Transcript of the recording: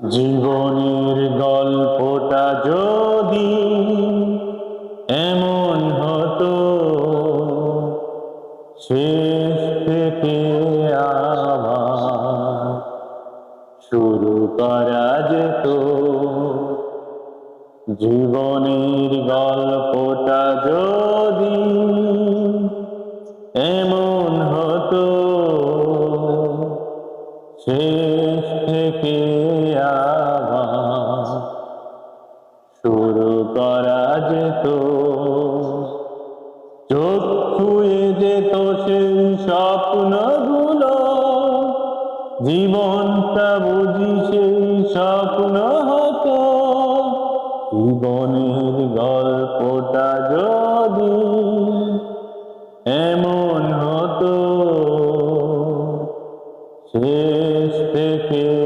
জীবনের গল্পটা যদি এমন হতো, শেষ থেকে আবার শুরু করা যেত। জীবনের গল্পটা যদি এমন হতো, শেষ থেকে আবার শুরু করা যেত। চোখ ছুঁয়ে যেত সেই স্বপ্নগুলো, জীবনটা বুঝি সে